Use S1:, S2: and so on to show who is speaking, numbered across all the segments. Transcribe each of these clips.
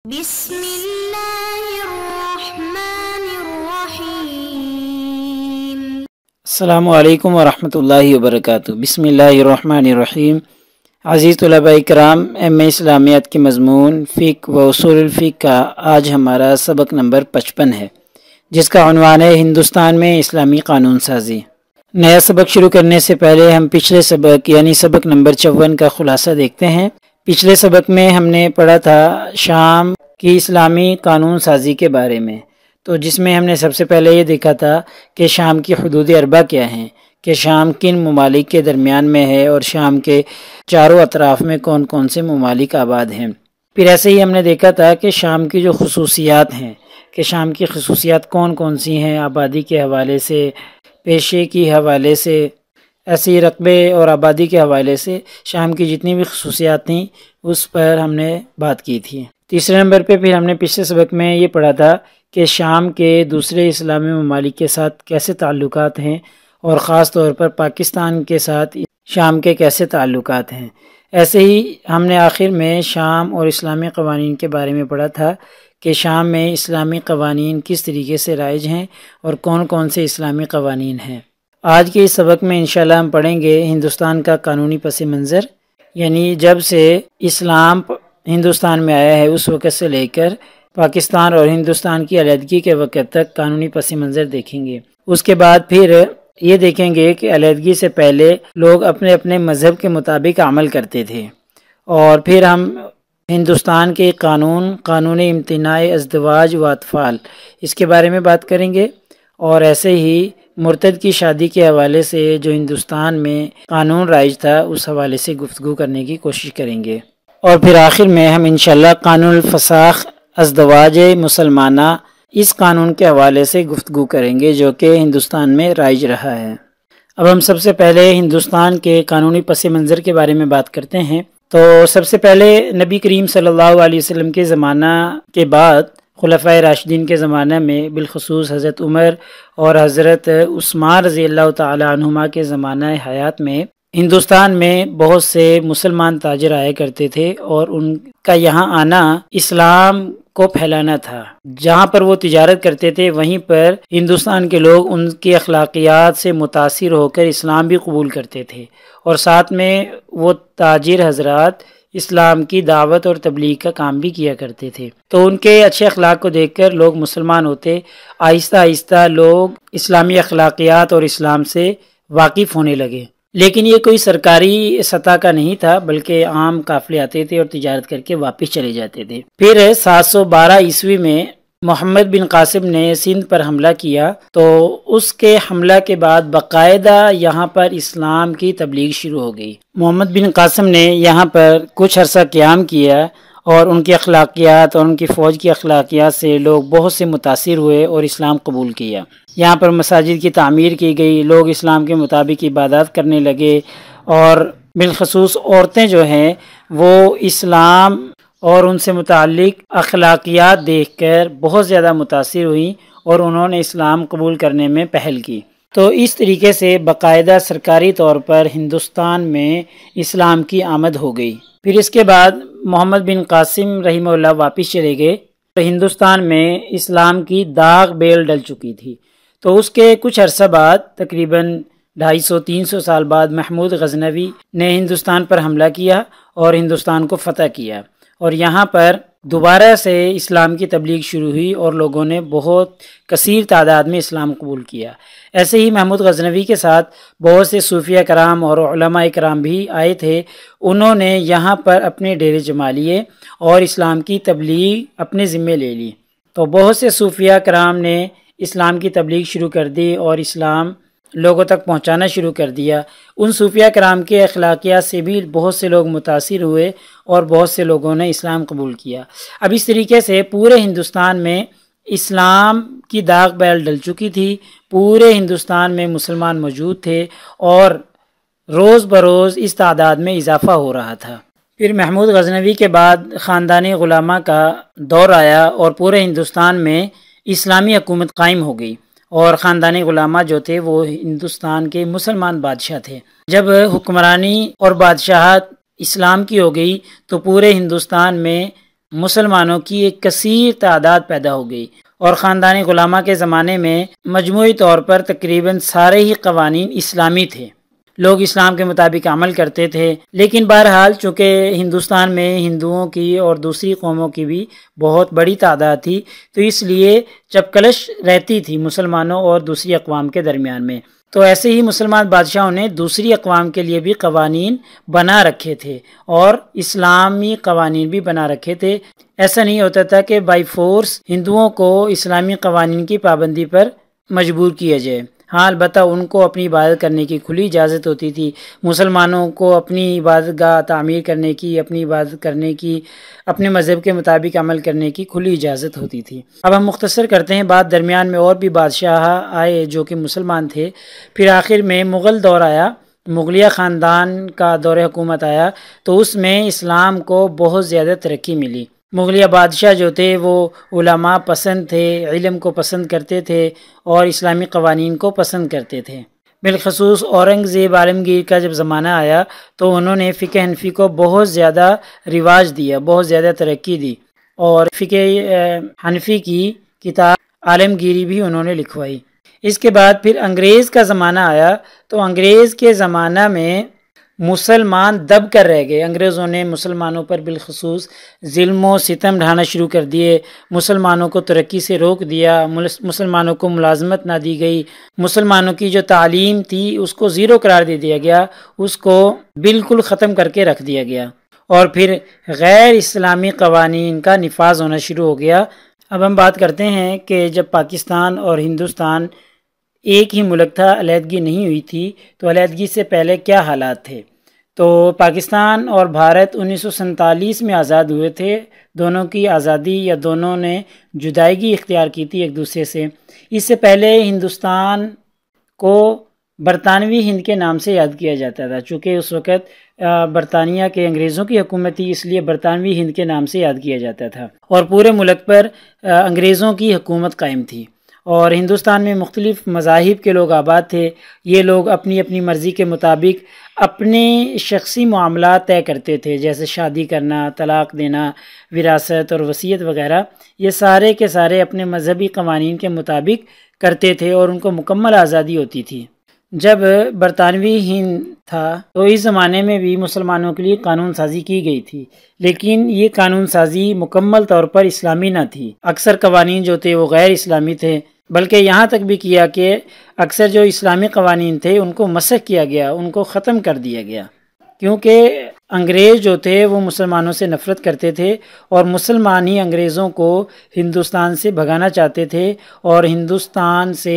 S1: بسم اللہ الرحمن الرحیم۔
S2: السلام علیکم ورحمۃ اللہ وبرکاتہ۔ بسم اللہ الرحمن الرحیم۔ عزیز طلباء کرام، ایم اے اسلامیات کے مضمون فقہ و اصول الفقہ کا آج ہمارا سبق نمبر 55 ہے، جس کا عنوان ہے ہندوستان میں اسلامی قانون سازی۔ نیا سبق شروع کرنے سے پہلے ہم پچھلے سبق یعنی سبق نمبر 54 کا خلاصہ دیکھتے ہیں۔ پچھلے سبق میں ہم نے پڑھا تھا شام کی اسلامی قانون سازی کے بارے میں، تو جس میں ہم نے سب سے پہلے یہ دیکھا تھا کہ شام کی حدود اربع کیا ہیں، کہ شام کن ممالک کے درمیان میں ہے اور شام کے چاروں اطراف میں کون کون سے ممالک آباد ہیں۔ پھر ایسے ہی ہم نے دیکھا تھا کہ شام کی جو خصوصیات ہیں، کہ شام کی خصوصیات کون کون سی ہیں، آبادی کے حوالے سے، پیشے کی حوالے سے، ایسی رقبے اور آبادی کے حوالے سے شام کی جتنی بھی خصوصیات تھیں اس پر ہم نے بات کی تھی۔ تیسرے نمبر پہ پھر ہم نے پچھلے سبق میں یہ پڑھا تھا کہ شام کے دوسرے اسلامی ممالک کے ساتھ کیسے تعلقات ہیں، اور خاص طور پر پاکستان کے ساتھ شام کے کیسے تعلقات ہیں۔ ایسے ہی ہم نے آخر میں شام اور اسلامی قوانین کے بارے میں پڑھا تھا کہ شام میں اسلامی قوانین کس طریقے سے رائج ہیں اور کون کون سے اسلامی قوانین ہیں۔ آج کے اس سبق میں انشاءاللہ ہم پڑھیں گے ہندوستان کا قانونی پس منظر، یعنی جب سے اسلام ہندوستان میں آیا ہے اس وقت سے لے کر پاکستان اور ہندوستان کی علیحدگی کے وقت تک قانونی پس منظر دیکھیں گے۔ اس کے بعد پھر یہ دیکھیں گے کہ علیحدگی سے پہلے لوگ اپنے اپنے مذہب کے مطابق عمل کرتے تھے، اور پھر ہم ہندوستان کے قانون امتناع ازدواج و اطفال اس کے بارے میں بات کریں گے، اور ایسے ہی مرتد کی شادی کے حوالے سے جو ہندوستان میں قانون رائج تھا اس حوالے سے گفتگو کرنے کی کوشش کریں گے، اور پھر آخر میں ہم انشاءاللہ قانون الفساخ ازدواج مسلمانہ اس قانون کے حوالے سے گفتگو کریں گے جو کہ ہندوستان میں رائج رہا ہے۔ اب ہم سب سے پہلے ہندوستان کے قانونی پس منظر کے بارے میں بات کرتے ہیں۔ تو سب سے پہلے نبی کریم صلی اللہ علیہ وسلم کے زمانہ کے بعد خلفائے راشدین کے زمانہ میں، بالخصوص حضرت عمر اور حضرت عثمان رضی اللہ تعالی عنہما کے زمانہ حیات میں ہندوستان میں بہت سے مسلمان تاجر آیا کرتے تھے، اور ان کا یہاں آنا اسلام کو پھیلانا تھا۔ جہاں پر وہ تجارت کرتے تھے وہیں پر ہندوستان کے لوگ ان کی اخلاقیات سے متاثر ہو کر اسلام بھی قبول کرتے تھے، اور ساتھ میں وہ تاجر حضرات اسلام کی دعوت اور تبلیغ کا کام بھی کیا کرتے تھے۔ تو ان کے اچھے اخلاق کو دیکھ کر لوگ مسلمان ہوتے، آہستہ آہستہ لوگ اسلامی اخلاقیات اور اسلام سے واقف ہونے لگے۔ لیکن یہ کوئی سرکاری سطح کا نہیں تھا، بلکہ عام قافلے آتے تھے اور تجارت کر کے واپس چلے جاتے تھے۔ پھر 712 عیسوی میں محمد بن قاسم نے سندھ پر حملہ کیا، تو اس کے حملہ کے بعد باقاعدہ یہاں پر اسلام کی تبلیغ شروع ہو گئی۔ محمد بن قاسم نے یہاں پر کچھ عرصہ قیام کیا، اور ان کی اخلاقیات اور ان کی فوج کی اخلاقیات سے لوگ بہت سے متاثر ہوئے اور اسلام قبول کیا۔ یہاں پر مساجد کی تعمیر کی گئی، لوگ اسلام کے مطابق عبادات کرنے لگے، اور بالخصوص عورتیں جو ہیں وہ اسلام اور ان سے متعلق اخلاقیات دیکھ کر بہت زیادہ متاثر ہوئیں، اور انہوں نے اسلام قبول کرنے میں پہل کی۔ تو اس طریقے سے باقاعدہ سرکاری طور پر ہندوستان میں اسلام کی آمد ہو گئی۔ پھر اس کے بعد محمد بن قاسم رحمہ اللہ واپس چلے گئے، ہندوستان میں اسلام کی داغ بیل ڈل چکی تھی۔ تو اس کے کچھ عرصہ بعد، تقریباً 250-300 سال بعد، محمود غزنوی نے ہندوستان پر حملہ کیا اور ہندوستان کو فتح کیا، اور یہاں پر دوبارہ سے اسلام کی تبلیغ شروع ہوئی اور لوگوں نے بہت کثیر تعداد میں اسلام قبول کیا۔ ایسے ہی محمود غزنوی کے ساتھ بہت سے صوفیہ کرام اور علماء کرام بھی آئے تھے، انہوں نے یہاں پر اپنے ڈیرے جما لیے اور اسلام کی تبلیغ اپنے ذمے لے لی۔ تو بہت سے صوفیہ کرام نے اسلام کی تبلیغ شروع کر دی اور اسلام لوگوں تک پہنچانا شروع کر دیا۔ ان صوفیہ کرام کے اخلاقیات سے بھی بہت سے لوگ متاثر ہوئے، اور بہت سے لوگوں نے اسلام قبول کیا۔ اب اس طریقے سے پورے ہندوستان میں اسلام کی داغ بیل ڈل چکی تھی، پورے ہندوستان میں مسلمان موجود تھے، اور روز بروز اس تعداد میں اضافہ ہو رہا تھا۔ پھر محمود غزنوی کے بعد خاندان غلامہ کا دور آیا، اور پورے ہندوستان میں اسلامی حکومت قائم ہو گئی، اور خاندان غلامہ جو تھے وہ ہندوستان کے مسلمان بادشاہ تھے۔ جب حکمرانی اور بادشاہت اسلام کی ہو گئی تو پورے ہندوستان میں مسلمانوں کی ایک کثیر تعداد پیدا ہو گئی، اور خاندانی غلامہ کے زمانے میں مجموعی طور پر تقریباً سارے ہی قوانین اسلامی تھے، لوگ اسلام کے مطابق عمل کرتے تھے۔ لیکن بہرحال چونکہ ہندوستان میں ہندوؤں کی اور دوسری قوموں کی بھی بہت بڑی تعداد تھی، تو اس لیے چپکلش رہتی تھی مسلمانوں اور دوسری اقوام کے درمیان میں۔ تو ایسے ہی مسلمان بادشاہوں نے دوسری اقوام کے لیے بھی قوانین بنا رکھے تھے اور اسلامی قوانین بھی بنا رکھے تھے۔ ایسا نہیں ہوتا تھا کہ بائی فورس ہندوؤں کو اسلامی قوانین کی پابندی پر مجبور کیا جائے۔ ہاں، البتہ ان کو اپنی عبادت کرنے کی کھلی اجازت ہوتی تھی، مسلمانوں کو اپنی عبادت گاہ تعمیر کرنے کی، اپنی عبادت کرنے کی، اپنے مذہب کے مطابق عمل کرنے کی کھلی اجازت ہوتی تھی۔ اب ہم مختصر کرتے ہیں بات۔ درمیان میں اور بھی بادشاہ آئے جو کہ مسلمان تھے، پھر آخر میں مغل دور آیا، مغلیہ خاندان کا دور حکومت آیا، تو اس میں اسلام کو بہت زیادہ ترقی ملی۔ مغلیہ بادشاہ جو تھے وہ علماء پسند تھے، علم کو پسند کرتے تھے اور اسلامی قوانین کو پسند کرتے تھے۔ بالخصوص اورنگزیب عالمگیر کا جب زمانہ آیا تو انہوں نے فقہ حنفی کو بہت زیادہ رواج دیا، بہت زیادہ ترقی دی، اور فقہ حنفی کی کتاب عالمگیری بھی انہوں نے لکھوائی۔ اس کے بعد پھر انگریز کا زمانہ آیا، تو انگریز کے زمانہ میں مسلمان دب کر رہ گئے۔ انگریزوں نے مسلمانوں پر بالخصوص ظلم و ستم ڈھانا شروع کر دیے، مسلمانوں کو ترقی سے روک دیا، مسلمانوں کو ملازمت نہ دی گئی، مسلمانوں کی جو تعلیم تھی اس کو زیرو قرار دے دیا گیا، اس کو بالکل ختم کر کے رکھ دیا گیا، اور پھر غیر اسلامی قوانین کا نفاذ ہونا شروع ہو گیا۔ اب ہم بات کرتے ہیں کہ جب پاکستان اور ہندوستان ایک ہی ملک تھا، علیحدگی نہیں ہوئی تھی، تو علیحدگی سے پہلے کیا حالات تھے۔ تو پاکستان اور بھارت 1947 میں آزاد ہوئے تھے، دونوں کی آزادی یا دونوں نے جدائیگی اختیار کی تھی ایک دوسرے سے۔ اس سے پہلے ہندوستان کو برطانوی ہند کے نام سے یاد کیا جاتا تھا، چونکہ اس وقت برطانیہ کے انگریزوں کی حکومت تھی، اس لیے برطانوی ہند کے نام سے یاد کیا جاتا تھا، اور پورے ملک پر انگریزوں کی حکومت قائم تھی، اور ہندوستان میں مختلف مذاہب کے لوگ آباد تھے۔ یہ لوگ اپنی اپنی مرضی کے مطابق اپنے شخصی معاملات طے کرتے تھے، جیسے شادی کرنا، طلاق دینا، وراثت اور وصیت وغیرہ، یہ سارے کے سارے اپنے مذہبی قوانین کے مطابق کرتے تھے، اور ان کو مکمل آزادی ہوتی تھی۔ جب برطانوی ہند تھا تو اس زمانے میں بھی مسلمانوں کے لیے قانون سازی کی گئی تھی، لیکن یہ قانون سازی مکمل طور پر اسلامی نہ تھی۔ اکثر قوانین جو تھے وہ غیر اسلامی تھے، بلکہ یہاں تک بھی کیا کہ اکثر جو اسلامی قوانین تھے ان کو مسخ کیا گیا، ان کو ختم کر دیا گیا، کیونکہ انگریز جو تھے وہ مسلمانوں سے نفرت کرتے تھے، اور مسلمان ہی انگریزوں کو ہندوستان سے بھگانا چاہتے تھے، اور ہندوستان سے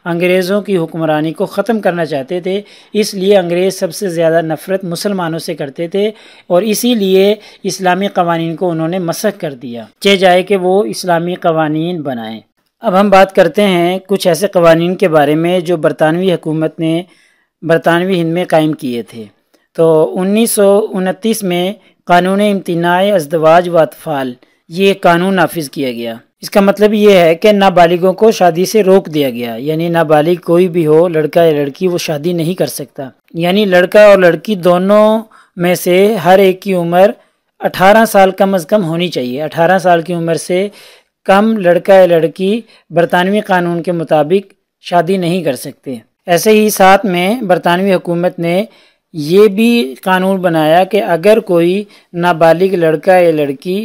S2: انگریزوں کی حکمرانی کو ختم کرنا چاہتے تھے۔ اس لیے انگریز سب سے زیادہ نفرت مسلمانوں سے کرتے تھے، اور اسی لیے اسلامی قوانین کو انہوں نے مسخ کر دیا، چاہے جائے کہ وہ اسلامی قوانین بنائیں۔ اب ہم بات کرتے ہیں کچھ ایسے قوانین کے بارے میں جو برطانوی حکومت نے برطانوی ہند میں قائم کیے تھے۔ تو 1929 میں قانون امتناع ازدواج و اطفال، یہ قانون نافذ کیا گیا۔ اس کا مطلب یہ ہے کہ نابالغوں کو شادی سے روک دیا گیا، یعنی نابالغ کوئی بھی ہو، لڑکا یا لڑکی، وہ شادی نہیں کر سکتا، یعنی لڑکا اور لڑکی دونوں میں سے ہر ایک کی عمر 18 سال کم از کم ہونی چاہیے۔ 18 سال کی عمر سے کم لڑکا یا لڑکی برطانوی قانون کے مطابق شادی نہیں کر سکتے۔ ایسے ہی ساتھ میں برطانوی حکومت نے یہ بھی قانون بنایا کہ اگر کوئی نابالغ لڑکا یا لڑکی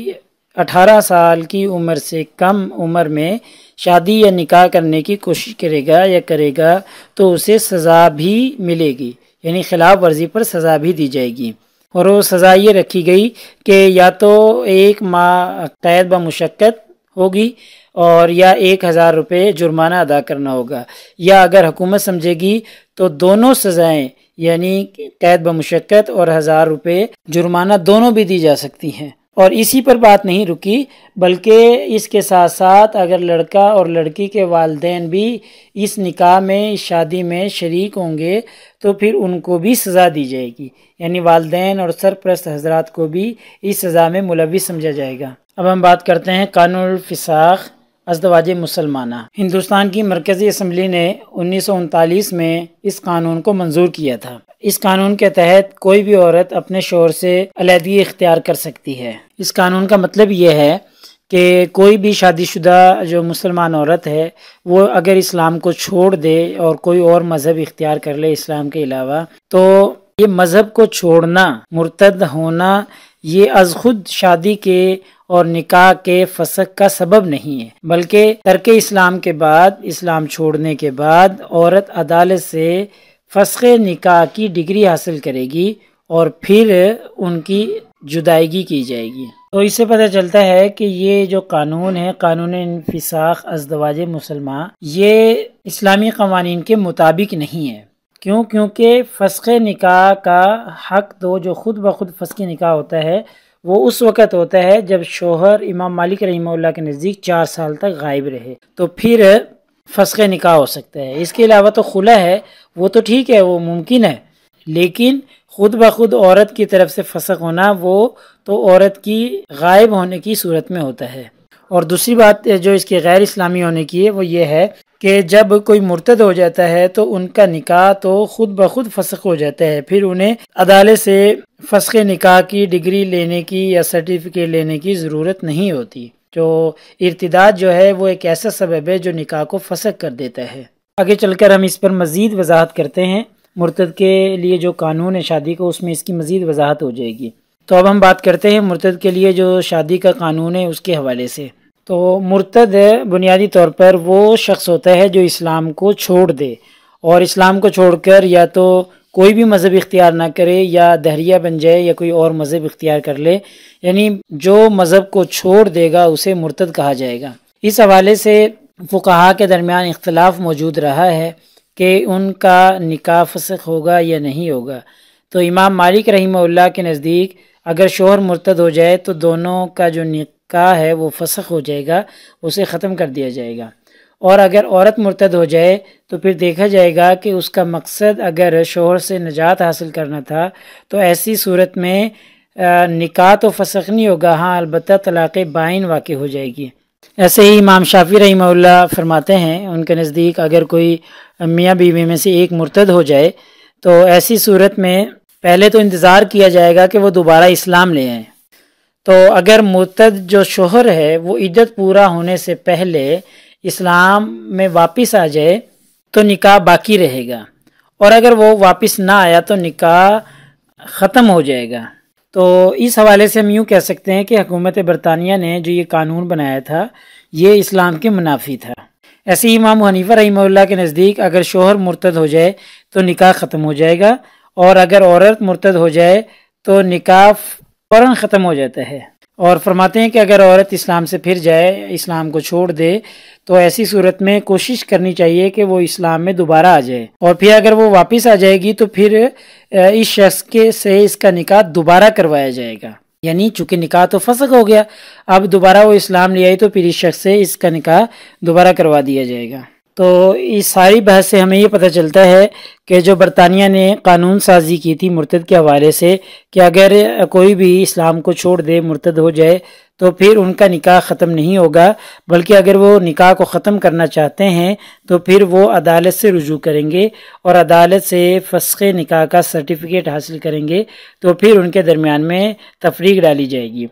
S2: 18 سال کی عمر سے کم عمر میں شادی یا نکاح کرنے کی کوشش کرے گا یا کرے گا تو اسے سزا بھی ملے گی، یعنی خلاف ورزی پر سزا بھی دی جائے گی، اور وہ سزا یہ رکھی گئی کہ یا تو 1 ماہ قید بمشقت ہوگی اور یا 1000 روپے جرمانہ ادا کرنا ہوگا، یا اگر حکومت سمجھے گی تو دونوں سزائیں یعنی قید بمشقت اور 1000 روپے جرمانہ دونوں بھی دی جا سکتی ہیں۔ اور اسی پر بات نہیں رکی، بلکہ اس کے ساتھ ساتھ اگر لڑکا اور لڑکی کے والدین بھی اس نکاح میں، اس شادی میں شریک ہوں گے تو پھر ان کو بھی سزا دی جائے گی، یعنی والدین اور سرپرست حضرات کو بھی اس سزا میں ملوث سمجھا جائے گا۔ اب ہم بات کرتے ہیں قانون الفساخ ازدواج مسلمانہ۔ ہندوستان کی مرکزی اسمبلی نے 1939 میں اس قانون کو منظور کیا تھا۔ اس قانون کے تحت کوئی بھی عورت اپنے شوہر سے علیحدگی اختیار کر سکتی ہے۔ اس قانون کا مطلب یہ ہے کہ کوئی بھی شادی شدہ جو مسلمان عورت ہے وہ اگر اسلام کو چھوڑ دے اور کوئی اور مذہب اختیار کر لے اسلام کے علاوہ، تو یہ مذہب کو چھوڑنا، مرتد ہونا، یہ از خود شادی کے اور نکاح کے فسخ کا سبب نہیں ہے، بلکہ ترک اسلام کے بعد، اسلام چھوڑنے کے بعد عورت عدالت سے فسخ نکاح کی ڈگری حاصل کرے گی اور پھر ان کی جدائیگی کی جائے گی۔ تو اس سے پتہ چلتا ہے کہ یہ جو قانون ہے، قانون انفساخ ازدواج مسلمہ، یہ اسلامی قوانین کے مطابق نہیں ہے۔ کیونکہ فسخ نکاح کا حق دو جو خود بخود فسخ نکاح ہوتا ہے وہ اس وقت ہوتا ہے جب شوہر امام مالک رحمہ اللہ کے نزدیک 4 سال تک غائب رہے، تو پھر فسخ نکاح ہو سکتا ہے۔ اس کے علاوہ تو خلا ہے، وہ تو ٹھیک ہے، وہ ممکن ہے، لیکن خود بخود عورت کی طرف سے فسخ ہونا وہ تو عورت کی غائب ہونے کی صورت میں ہوتا ہے۔ اور دوسری بات جو اس کے غیر اسلامی ہونے کی ہے وہ یہ ہے کہ جب کوئی مرتد ہو جاتا ہے تو ان کا نکاح تو خود بخود فسخ ہو جاتا ہے، پھر انہیں عدالت سے فسخ نکاح کی ڈگری لینے کی یا سرٹیفکیٹ لینے کی ضرورت نہیں ہوتی۔ جو ارتداد جو ہے وہ ایک ایسا سبب ہے جو نکاح کو فسخ کر دیتا ہے۔ آگے چل کر ہم اس پر مزید وضاحت کرتے ہیں۔ مرتد کے لیے جو قانون ہے شادی کا، اس میں اس کی مزید وضاحت ہو جائے گی۔ تو اب ہم بات کرتے ہیں مرتد کے لیے جو شادی کا قانون ہے اس کے حوالے سے۔ تو مرتد بنیادی طور پر وہ شخص ہوتا ہے جو اسلام کو چھوڑ دے، اور اسلام کو چھوڑ کر یا تو کوئی بھی مذہب اختیار نہ کرے یا دہریہ بن جائے یا کوئی اور مذہب اختیار کر لے، یعنی جو مذہب کو چھوڑ دے گا اسے مرتد کہا جائے گا۔ اس حوالے سے فقہاء کے درمیان اختلاف موجود رہا ہے کہ ان کا نکاح فسخ ہوگا یا نہیں ہوگا۔ تو امام مالک رحمہ اللہ کے نزدیک اگر شوہر مرتد ہو جائے تو دونوں کا جو نکاح ہے وہ فسخ ہو جائے گا، اسے ختم کر دیا جائے گا۔ اور اگر عورت مرتد ہو جائے تو پھر دیکھا جائے گا کہ اس کا مقصد اگر شوہر سے نجات حاصل کرنا تھا تو ایسی صورت میں نکاح تو فسخ نہیں ہوگا، ہاں البتہ طلاق بائن واقع ہو جائے گی۔ ایسے ہی امام شافعی رحمہ اللہ فرماتے ہیں، ان کے نزدیک اگر کوئی میاں بیوی میں سے ایک مرتد ہو جائے تو ایسی صورت میں پہلے تو انتظار کیا جائے گا کہ وہ دوبارہ اسلام لے آئیں۔ تو اگر مرتد جو شوہر ہے وہ عدت پورا ہونے سے پہلے اسلام میں واپس آ جائے تو نکاح باقی رہے گا، اور اگر وہ واپس نہ آیا تو نکاح ختم ہو جائے گا۔ تو اس حوالے سے ہم یوں کہہ سکتے ہیں کہ حکومت برطانیہ نے جو یہ قانون بنایا تھا یہ اسلام کے منافی تھا۔ ایسے ہی امام حنیفہ رحمہ اللہ کے نزدیک اگر شوہر مرتد ہو جائے تو نکاح ختم ہو جائے گا، اور اگر عورت مرتد ہو جائے تو نکاح فوراً ختم ہو جاتا ہے۔ اور فرماتے ہیں کہ اگر عورت اسلام سے پھر جائے، اسلام کو چھوڑ دے، تو ایسی صورت میں کوشش کرنی چاہیے کہ وہ اسلام میں دوبارہ آ جائے، اور پھر اگر وہ واپس آ جائے گی تو پھر اس شخص کے سے اس کا نکاح دوبارہ کروایا جائے گا۔ یعنی چونکہ نکاح تو فسخ ہو گیا، اب دوبارہ وہ اسلام لے آئی تو پھر اس شخص سے اس کا نکاح دوبارہ کروا دیا جائے گا۔ تو اس ساری بحث سے ہمیں یہ پتہ چلتا ہے کہ جو برطانیہ نے قانون سازی کی تھی مرتد کے حوالے سے کہ اگر کوئی بھی اسلام کو چھوڑ دے، مرتد ہو جائے، تو پھر ان کا نکاح ختم نہیں ہوگا، بلکہ اگر وہ نکاح کو ختم کرنا چاہتے ہیں تو پھر وہ عدالت سے رجوع کریں گے اور عدالت سے فسخ نکاح کا سرٹیفکیٹ حاصل کریں گے، تو پھر ان کے درمیان میں تفریق ڈالی جائے گی۔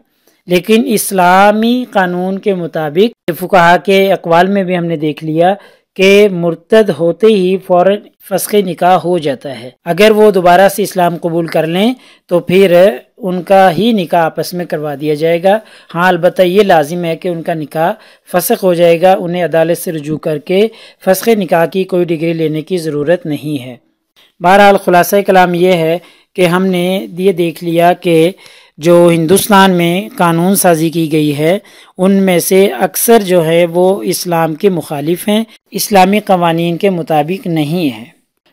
S2: لیکن اسلامی قانون کے مطابق فقہاء کے اقوال میں بھی ہم نے دیکھ لیا کہ مرتد ہوتے ہی فوراً فسخ نکاح ہو جاتا ہے۔ اگر وہ دوبارہ سے اسلام قبول کر لیں تو پھر ان کا ہی نکاح آپس میں کروا دیا جائے گا۔ ہاں البتہ یہ لازم ہے کہ ان کا نکاح فسخ ہو جائے گا، انہیں عدالت سے رجوع کر کے فسخ نکاح کی کوئی ڈگری لینے کی ضرورت نہیں ہے۔ بہرحال خلاصہ کلام یہ ہے کہ ہم نے یہ دیکھ لیا کہ جو ہندوستان میں قانون سازی کی گئی ہے ان میں سے اکثر جو ہے وہ اسلام کے مخالف ہیں، اسلامی قوانین کے مطابق نہیں ہیں۔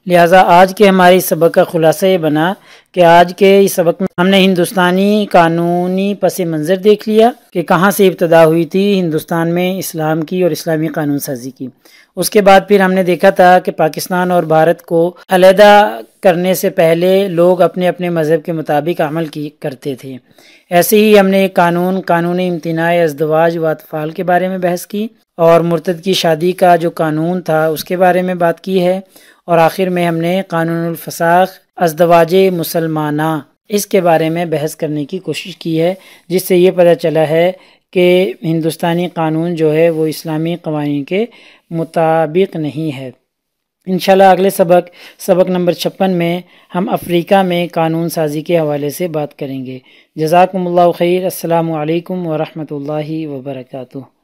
S2: لہٰذا آج کے ہمارے سبق کا خلاصہ یہ بنا کہ آج کے اس سبق میں ہم نے ہندوستانی قانونی پس منظر دیکھ لیا کہ کہاں سے ابتدا ہوئی تھی ہندوستان میں اسلام کی اور اسلامی قانون سازی کی۔ اس کے بعد پھر ہم نے دیکھا تھا کہ پاکستان اور بھارت کو علیحدہ کرنے سے پہلے لوگ اپنے اپنے مذہب کے مطابق عمل کرتے تھے۔ ایسے ہی ہم نے ایک قانون امتناع ازدواج و اطفال کے بارے میں بحث کی، اور مرتد کی شادی کا جو قانون تھا اس کے بارے میں بات کی ہے، اور آخر میں ہم نے قانون الفساخ ازدواج مسلمانہ اس کے بارے میں بحث کرنے کی کوشش کی ہے، جس سے یہ پتہ چلا ہے کہ ہندوستانی قانون جو ہے وہ اسلامی قوانین کے مطابق نہیں ہے۔ انشاءاللہ اگلے سبق نمبر 56 میں ہم افریقہ میں قانون سازی کے حوالے سے بات کریں گے۔ جزاکم اللہ خیر۔ السلام علیکم ورحمۃ اللہ وبرکاتہ۔